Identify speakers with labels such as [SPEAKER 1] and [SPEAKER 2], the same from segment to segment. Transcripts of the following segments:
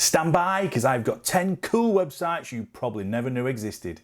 [SPEAKER 1] Stand by, because I've got 10 cool websites you probably never knew existed.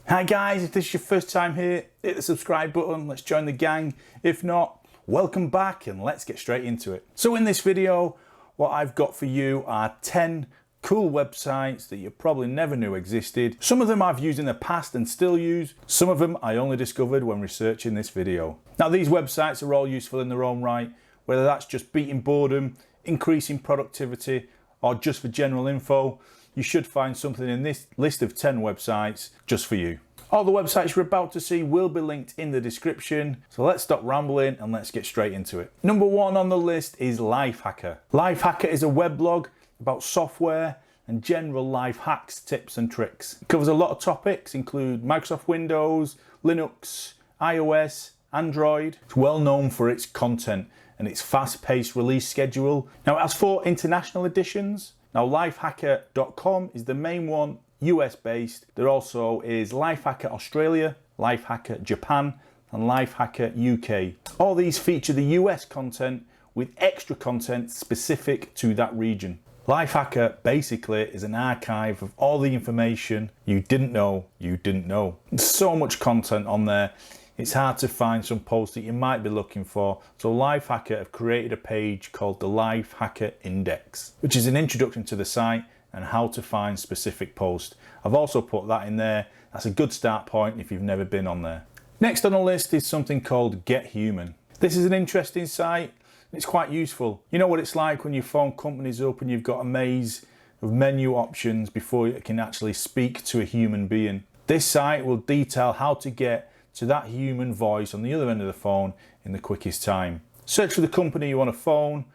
[SPEAKER 1] Hi guys, if this is your first time here, hit the subscribe button, let's join the gang. If not, welcome back and let's get straight into it. So in this video, what I've got for you are 10 cool websites that you probably never knew existed. Some of them I've used in the past and still use. Some of them I only discovered when researching this video. Now these websites are all useful in their own right, whether that's just beating boredom, increasing productivity, or just for general info. You should find something in this list of 10 websites just for you. All the websites you're about to see will be linked in the description. So let's stop rambling and let's get straight into it. Number 1 on the list is Lifehacker. Lifehacker is a weblog about software and general life hacks, tips and tricks. It covers a lot of topics, include Microsoft Windows, Linux, iOS, Android. It's well known for its content and its fast-paced release schedule. Now it has 4 international editions. Now lifehacker.com is the main one, US based. There also is Lifehacker Australia, Lifehacker Japan and Lifehacker UK. All these feature the US content with extra content specific to that region. Lifehacker basically is an archive of all the information you didn't know you didn't know. There's so much content on there, it's hard to find some posts that you might be looking for. So Lifehacker have created a page called the Lifehacker Index, which is an introduction to the site and how to find specific posts. I've also put that in there. That's a good start point if you've never been on there. Next on the list is something called Get Human. This is an interesting site. It's quite useful. You know what it's like when you phone companies up and you've got a maze of menu options before you can actually speak to a human being. This site will detail how to get to that human voice on the other end of the phone in the quickest time. Search for the company you want to phone.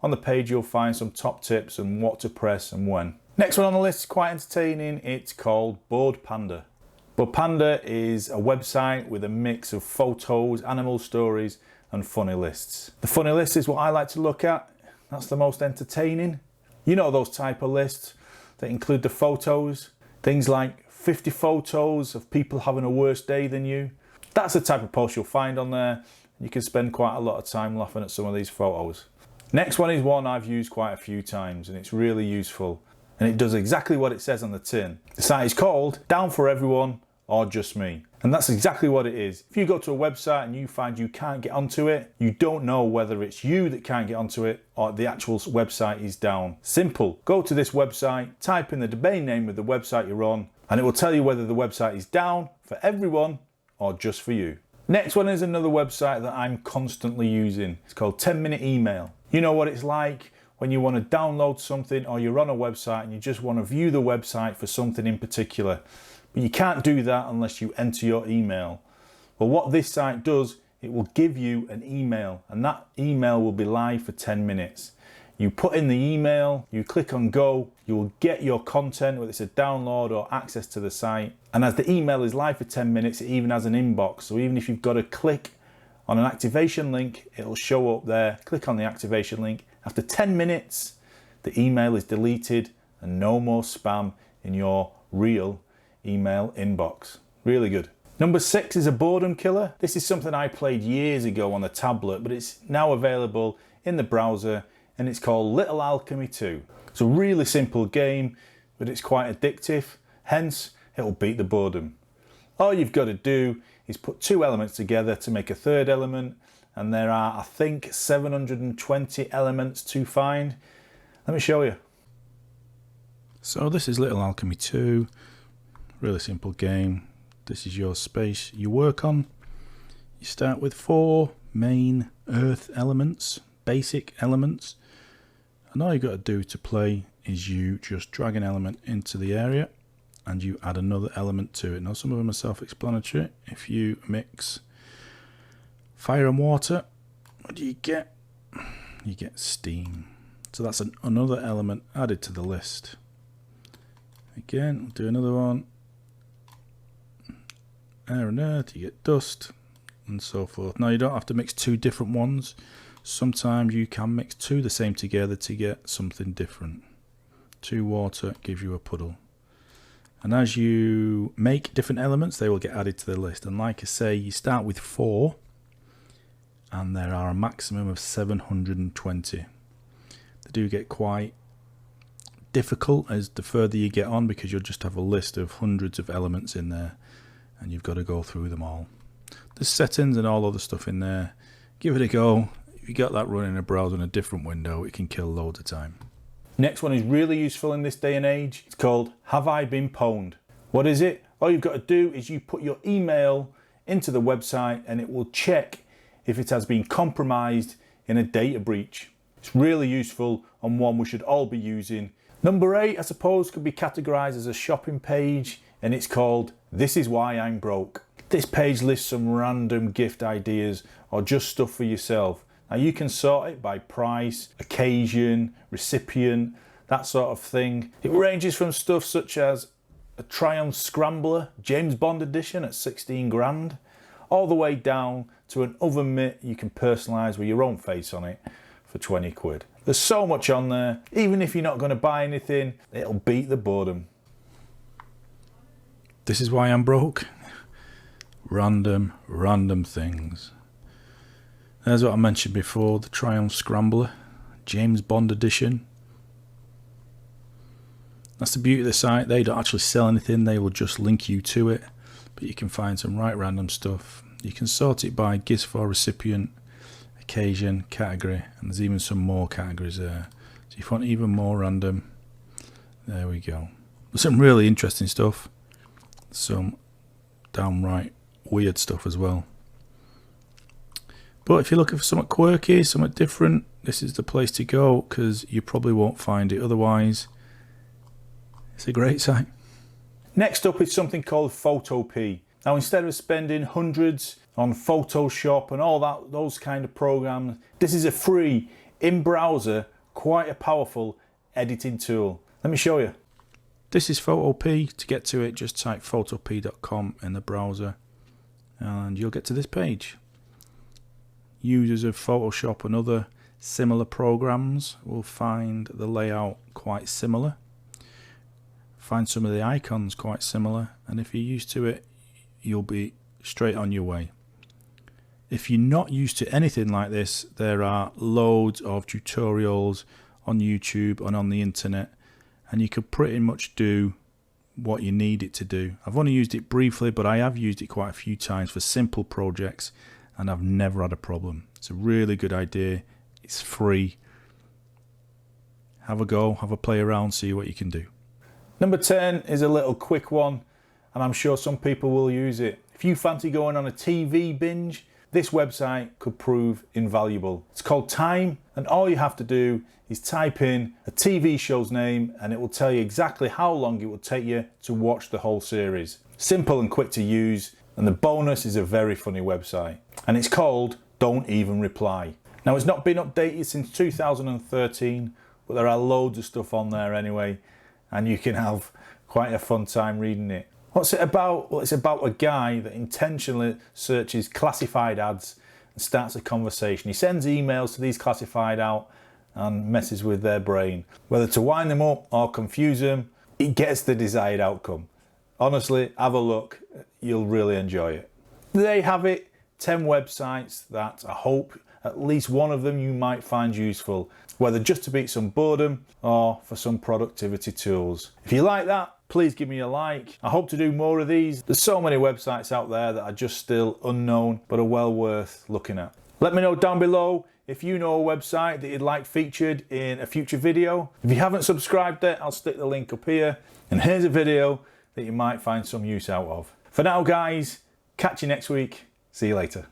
[SPEAKER 1] On the page you'll find some top tips on what to press and when. Next one on the list is quite entertaining. It's called Panda. Panda is a website with a mix of photos, animal stories and funny lists. The funny list is what I like to look at. That's the most entertaining. You know those type of lists that include the photos, things like 50 photos of people having a worse day than you. That's the type of post you'll find on there. You can spend quite a lot of time laughing at some of these photos. Next one is one I've used quite a few times and it's really useful and it does exactly what it says on the tin. The site is called Down for Everyone or Just Me. And that's exactly what it is. If you go to a website and you find you can't get onto it, you don't know whether it's you that can't get onto it or the actual website is down. Simple. Go to this website, type in the domain name of the website you're on, and it will tell you whether the website is down for everyone or just for you. Next one is another website that I'm constantly using. It's called 10-Minute Email. You know what it's like when you want to download something or you're on a website and you just want to view the website for something in particular. But you can't do that unless you enter your email. Well, what this site does, it will give you an email and that email will be live for 10 minutes. You put in the email, you click on go, you will get your content, whether it's a download or access to the site. And as the email is live for 10 minutes, it even has an inbox. So even if you've got to click on an activation link, it'll show up there. Click on the activation link. After 10 minutes, the email is deleted and no more spam in your real email inbox. Really good. Number 6 is a boredom killer. This is something I played years ago on the tablet, but it's now available in the browser and it's called Little Alchemy 2. It's a really simple game, but it's quite addictive, hence it'll beat the boredom. All you've got to do is put 2 elements together to make a third element, and there are, I think, 720 elements to find. Let me show you.
[SPEAKER 2] So this is Little Alchemy 2. Really simple game. This is your space you work on. You start with 4 main earth elements, basic elements, and all you got to do to play is you just drag an element into the area and you add another element to it. Now some of them are self-explanatory. If you mix fire and water, what do you get? You get steam. So that's another element added to the list. Again, we'll do another one. Air and earth, you get dust and so forth. Now you don't have to mix 2 different ones. Sometimes you can mix 2 the same together to get something different. 2 water gives you a puddle. And as you make different elements, they will get added to the list. And like I say, you start with 4, and there are a maximum of 720. They do get quite difficult as the further you get on, because you'll just have a list of hundreds of elements in there, and you've got to go through them all. There's settings and all other stuff in there. Give it a go. If you got that running in a browser in a different window, it can kill loads of time.
[SPEAKER 1] Next one is really useful in this day and age. It's called Have I Been Pwned? What is it? All you've got to do is you put your email into the website and it will check if it has been compromised in a data breach. It's really useful and one we should all be using. Number 8, I suppose, could be categorized as a shopping page, and it's called This Is Why I'm Broke. This page lists some random gift ideas or just stuff for yourself. Now you can sort it by price, occasion, recipient, that sort of thing. It ranges from stuff such as a Triumph Scrambler James Bond edition at 16 grand, all the way down to an oven mitt you can personalise with your own face on it for 20 quid. There's so much on there. Even if you're not going to buy anything, it'll beat the boredom.
[SPEAKER 2] This is why I'm broke. Random things. There's what I mentioned before, the Triumph Scrambler, James Bond edition. That's the beauty of the site. They don't actually sell anything, they will just link you to it. But you can find some right random stuff. You can sort it by gifts for recipient, occasion, category, and there's even some more categories there. So if you want even more random, there we go. There's some really interesting stuff. Some downright weird stuff as well. But if you're looking for something quirky, something different, this is the place to go, because you probably won't find it otherwise. It's a great site.
[SPEAKER 1] Next up is something called Photopea. Now instead of spending hundreds on Photoshop and all that, those kind of programs, this is a free, in-browser, quite a powerful editing tool. Let me show you.
[SPEAKER 2] This is Photopea. To get to it, just type photopea.com in the browser and you'll get to this page. Users of Photoshop and other similar programs will find the layout quite similar. Find some of the icons quite similar, and if you're used to it, you'll be straight on your way. If you're not used to anything like this, there are loads of tutorials on YouTube and on the internet, and you could pretty much do what you need it to do. I've only used it briefly, but I have used it quite a few times for simple projects, and I've never had a problem. It's a really good idea. It's free. Have a go, have a play around, see what you can do.
[SPEAKER 1] Number 10 is a little quick one, and I'm sure some people will use it. If you fancy going on a TV binge, this website could prove invaluable. It's called Tiime, and all you have to do is type in a TV show's name and it will tell you exactly how long it will take you to watch the whole series. Simple and quick to use, and the bonus is a very funny website. And it's called Don't Even Reply. Now it's not been updated since 2013, but there are loads of stuff on there anyway, and you can have quite a fun time reading it. What's it about? Well, it's about a guy that intentionally searches classified ads and starts a conversation. He sends emails to these classified out and messes with their brain. Whether to wind them up or confuse them, it gets the desired outcome. Honestly, have a look. You'll really enjoy it. There you have it. 10 websites that I hope at least one of them you might find useful, whether just to beat some boredom or for some productivity tools. If you like that, please give me a like. I hope to do more of these. There's so many websites out there that are just still unknown but are well worth looking at. Let me know down below if you know a website that you'd like featured in a future video. If you haven't subscribed yet, I'll stick the link up here. And here's a video that you might find some use out of. For now guys, catch you next week. See you later.